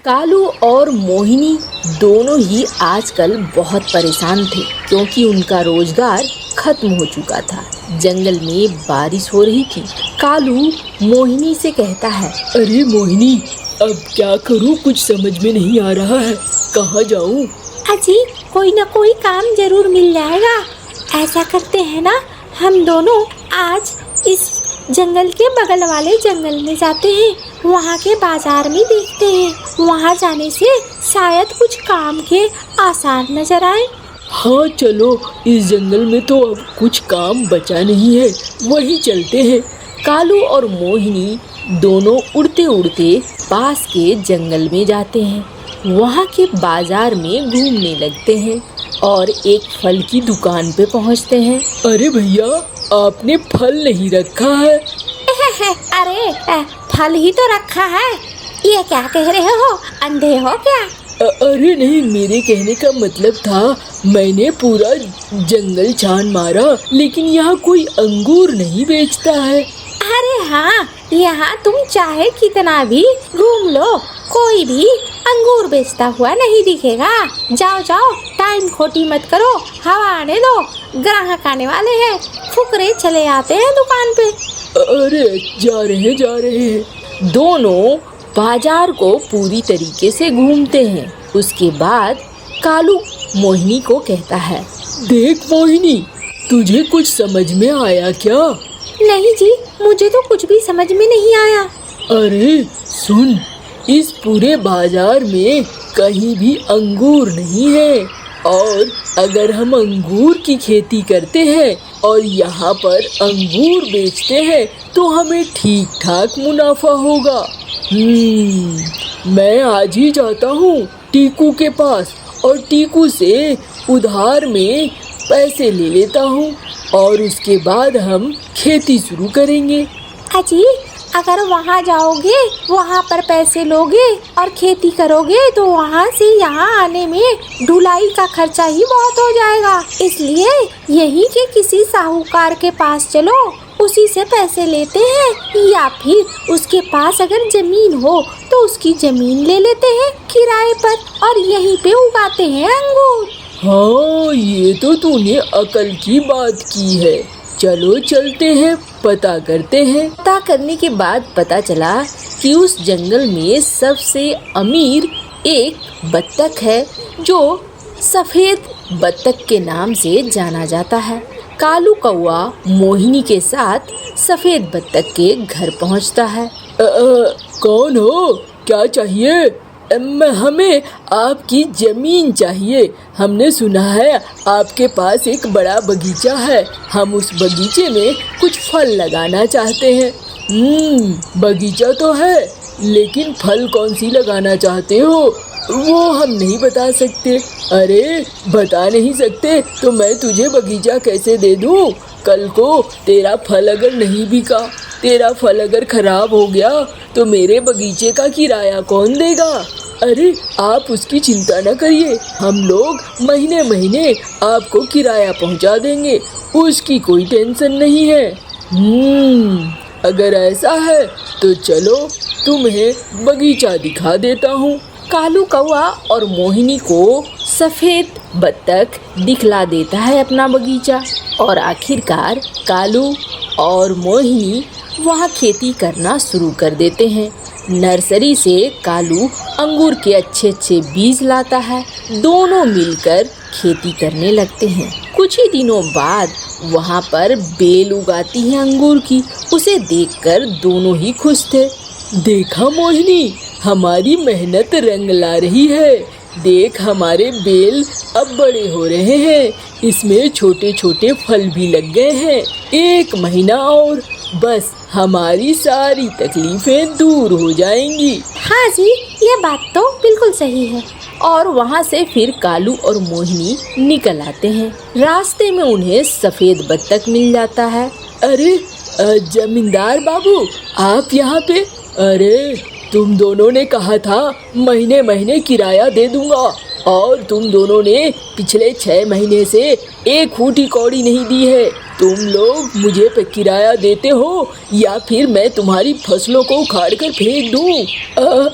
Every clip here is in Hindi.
कालू और मोहिनी दोनों ही आजकल बहुत परेशान थे क्योंकि उनका रोजगार खत्म हो चुका था। जंगल में बारिश हो रही थी। कालू मोहिनी से कहता है, अरे मोहिनी, अब क्या करूं, कुछ समझ में नहीं आ रहा है, कहाँ जाऊं? अजी, कोई ना कोई काम जरूर मिल जाएगा। ऐसा करते हैं ना, हम दोनों आज इस जंगल के बगल वाले जंगल में जाते हैं, वहाँ के बाजार में देखते हैं। वहाँ जाने से शायद कुछ काम के आसार नजर आए। हाँ चलो, इस जंगल में तो अब कुछ काम बचा नहीं है, वही चलते हैं। कालू और मोहिनी दोनों उड़ते उड़ते पास के जंगल में जाते हैं। वहाँ के बाजार में घूमने लगते हैं और एक फल की दुकान पे पहुँचते हैं। अरे भैया, आपने फल नहीं रखा है? अरे फल ही तो रखा है। ये क्या कह रहे हो, अंधे हो क्या? अरे नहीं, मेरे कहने का मतलब था, मैंने पूरा जंगल छान मारा लेकिन यहाँ कोई अंगूर नहीं बेचता है। अरे हाँ, यहाँ तुम चाहे कितना भी घूम लो, कोई भी अंगूर बेचता हुआ नहीं दिखेगा। जाओ जाओ, टाइम खोटी मत करो, हवा आने दो, ग्राहक आने वाले हैं। फुकरे चले आते हैं दुकान पे। अरे जा रहे हैं। दोनों बाजार को पूरी तरीके से घूमते हैं। उसके बाद कालू मोहिनी को कहता है, देख मोहिनी, तुझे कुछ समझ में आया क्या? नहीं जी, मुझे तो कुछ भी समझ में नहीं आया। अरे सुन, इस पूरे बाजार में कहीं भी अंगूर नहीं है, और अगर हम अंगूर की खेती करते हैं और यहाँ पर अंगूर बेचते हैं तो हमें ठीक ठाक मुनाफा होगा। मैं आज ही जाता हूँ टीकू के पास और टीकू से उधार में पैसे ले लेता हूँ और उसके बाद हम खेती शुरू करेंगे। अजी, अगर वहाँ जाओगे, वहाँ पर पैसे लोगे और खेती करोगे तो वहाँ से यहाँ आने में ढुलाई का खर्चा ही बहुत हो जाएगा। इसलिए यही के किसी साहूकार के पास चलो, उसी से पैसे लेते हैं, या फिर उसके पास अगर जमीन हो तो उसकी जमीन ले लेते हैं किराए पर और यहीं पे उगाते हैं अंगूर। हाँ, ये तो तूने अकल की बात की है। चलो चलते हैं, पता करते हैं। पता करने के बाद पता चला कि उस जंगल में सबसे अमीर एक बत्तख है जो सफेद बत्तख के नाम से जाना जाता है। कालू कौआ मोहिनी के साथ सफेद बत्तख के घर पहुंचता है। कौन हो, क्या चाहिए? हमें आपकी जमीन चाहिए। हमने सुना है आपके पास एक बड़ा बगीचा है, हम उस बगीचे में कुछ फल लगाना चाहते हैं। बगीचा तो है, लेकिन फल कौन सी लगाना चाहते हो वो हम नहीं बता सकते। अरे बता नहीं सकते तो मैं तुझे बगीचा कैसे दे दूँ? कल को तेरा फल अगर नहीं बिका, तेरा फल अगर खराब हो गया तो मेरे बगीचे का किराया कौन देगा? अरे आप उसकी चिंता न करिए, हम लोग महीने महीने आपको किराया पहुंचा देंगे, उसकी कोई टेंशन नहीं है। अगर ऐसा है तो चलो तुम्हें बगीचा दिखा देता हूँ। कालू कौआ और मोहिनी को सफेद बत्तख दिखला देता है अपना बगीचा और आखिरकार कालू और मोहिनी वहाँ खेती करना शुरू कर देते हैं। नर्सरी से कालू अंगूर के अच्छे अच्छे बीज लाता है। दोनों मिलकर खेती करने लगते हैं। कुछ ही दिनों बाद वहाँ पर बेल उगाती है अंगूर की। उसे देखकर दोनों ही खुश थे। देखा मोहिनी, हमारी मेहनत रंग ला रही है। देख, हमारे बेल अब बड़े हो रहे हैं, इसमें छोटे छोटे फल भी लग गए हैं। 1 महीना और बस हमारी सारी तकलीफें दूर हो जाएंगी। हाँ जी, ये बात तो बिल्कुल सही है। और वहाँ से फिर कालू और मोहिनी निकल आते हैं। रास्ते में उन्हें सफेद बत्तख मिल जाता है। अरे जमींदार बाबू, आप यहाँ पे? अरे तुम दोनों ने कहा था महीने महीने किराया दे दूंगा, और तुम दोनों ने पिछले 6 महीने से 1 फूटी कौड़ी नहीं दी है। तुम लोग मुझे पे किराया देते हो या फिर मैं तुम्हारी फसलों को उखाड़ कर फेंक दूं?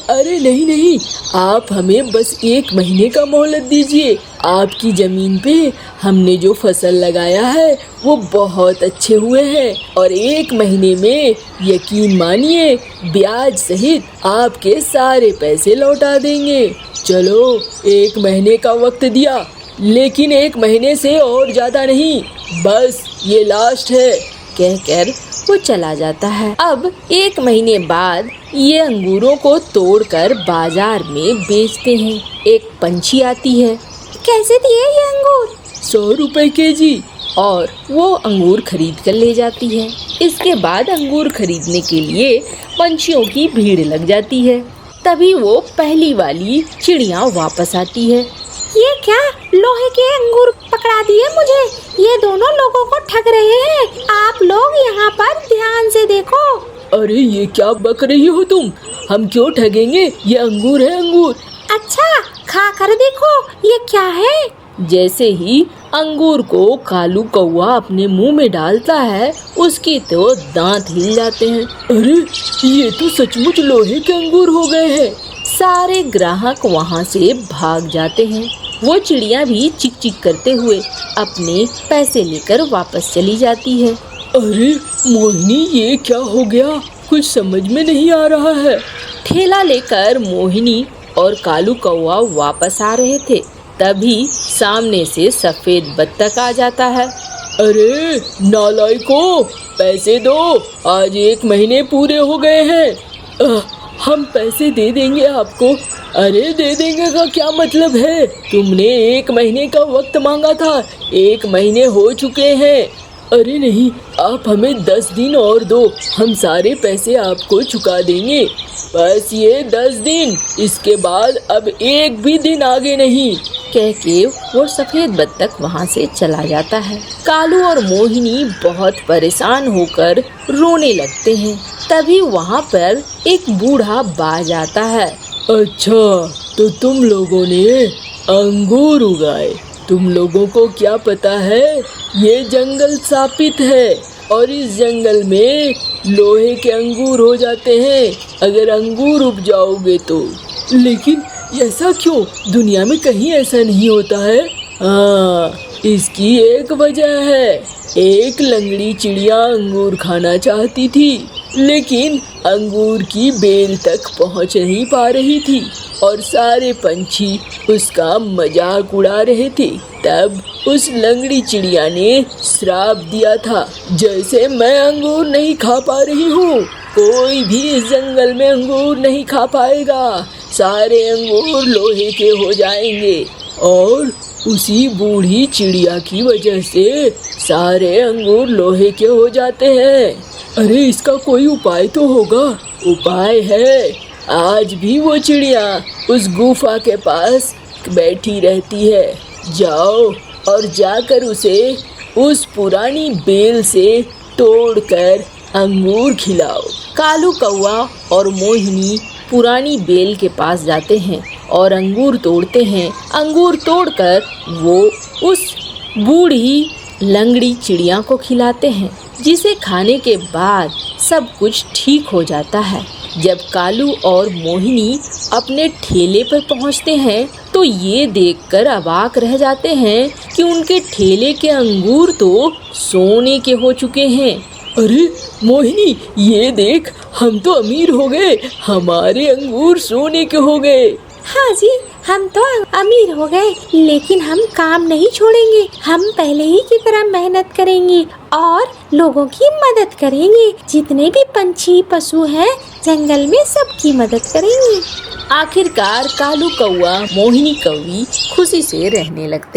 अरे नहीं नहीं, आप हमें बस 1 महीने का मोहलत दीजिए। आपकी ज़मीन पे हमने जो फसल लगाया है वो बहुत अच्छे हुए हैं और 1 महीने में यकीन मानिए ब्याज सहित आपके सारे पैसे लौटा देंगे। चलो 1 महीने का वक्त दिया, लेकिन 1 महीने से और ज़्यादा नहीं, बस ये लास्ट है। कहकर वो चला जाता है। अब 1 महीने बाद ये अंगूरों को तोड़कर बाजार में बेचते हैं। एक पंछी आती है। कैसे दिए ये अंगूर? 100 रुपए केजी। और वो अंगूर खरीद कर ले जाती है। इसके बाद अंगूर खरीदने के लिए पंछियों की भीड़ लग जाती है। तभी वो पहली वाली चिड़िया वापस आती है। ये क्या, लोहे के अंगूर पकड़ा दिए मुझे? ये दोनों लोगों को ठग रहे हैं। आप लोग यहाँ पर ध्यान से देखो। अरे ये क्या बक रही हो तुम? हम क्यों ठगेंगे? ये अंगूर है अंगूर। अच्छा, खा कर देखो ये क्या है। जैसे ही अंगूर को कालू कौवा अपने मुंह में डालता है, उसके तो दांत हिल जाते हैं। अरे ये तो सचमुच लोहे के अंगूर हो गए हैं। सारे ग्राहक वहाँ से भाग जाते हैं। वो चिड़िया भी चिक चिक करते हुए अपने पैसे लेकर वापस चली जाती है। अरे मोहिनी, ये क्या हो गया? कुछ समझ में नहीं आ रहा है। ठेला लेकर मोहिनी और कालू कौवा वापस आ रहे थे, तभी सामने से सफेद बत्तख आ जाता है। अरे नालायकों, पैसे दो, आज 1 महीने पूरे हो गए हैं। हम पैसे दे देंगे आपको। अरे दे देंगे का क्या मतलब है? तुमने 1 महीने का वक्त मांगा था, 1 महीने हो चुके हैं। अरे नहीं, आप हमें 10 दिन और दो, हम सारे पैसे आपको चुका देंगे। बस ये 10 दिन, इसके बाद अब 1 भी दिन आगे नहीं। कह के वो सफेद बत्तख वहाँ से चला जाता है। कालू और मोहिनी बहुत परेशान होकर रोने लगते हैं। तभी वहाँ पर एक बूढ़ा बाज आता है। अच्छा, तो तुम लोगों ने अंगूर उगाए। तुम लोगों को क्या पता है, ये जंगल शापित है और इस जंगल में लोहे के अंगूर हो जाते हैं अगर अंगूर उपजाओगे तो। लेकिन ऐसा क्यों? दुनिया में कहीं ऐसा नहीं होता है। हाँ, इसकी एक वजह है। एक लंगड़ी चिड़िया अंगूर खाना चाहती थी, लेकिन अंगूर की बेल तक पहुंच नहीं पा रही थी और सारे पंछी उसका मजाक उड़ा रहे थे। तब उस लंगड़ी चिड़िया ने श्राप दिया था, जैसे मैं अंगूर नहीं खा पा रही हूँ, कोई भी इस जंगल में अंगूर नहीं खा पाएगा। सारे अंगूर लोहे के हो जाएंगे। और उसी बूढ़ी चिड़िया की वजह से सारे अंगूर लोहे के हो जाते हैं। अरे इसका कोई उपाय तो होगा। उपाय है, आज भी वो चिड़िया उस गुफा के पास बैठी रहती है। जाओ और जाकर उसे उस पुरानी बेल से तोड़कर अंगूर खिलाओ। कालू कौवा और मोहिनी पुरानी बेल के पास जाते हैं और अंगूर तोड़ते हैं। अंगूर तोड़कर वो उस बूढ़ी लंगड़ी चिड़िया को खिलाते हैं, जिसे खाने के बाद सब कुछ ठीक हो जाता है। जब कालू और मोहिनी अपने ठेले पर पहुंचते हैं तो ये देखकर अवाक रह जाते हैं कि उनके ठेले के अंगूर तो सोने के हो चुके हैं। अरे मोहिनी, ये देख, हम तो अमीर हो गए, हमारे अंगूर सोने के हो गए। हाँ जी, हम तो अमीर हो गए, लेकिन हम काम नहीं छोड़ेंगे। हम पहले ही की तरह मेहनत करेंगे और लोगों की मदद करेंगे। जितने भी पंछी पशु हैं जंगल में, सबकी मदद करेंगे। आखिरकार कालू कौवा मोहिनी कौवी खुशी से रहने लगते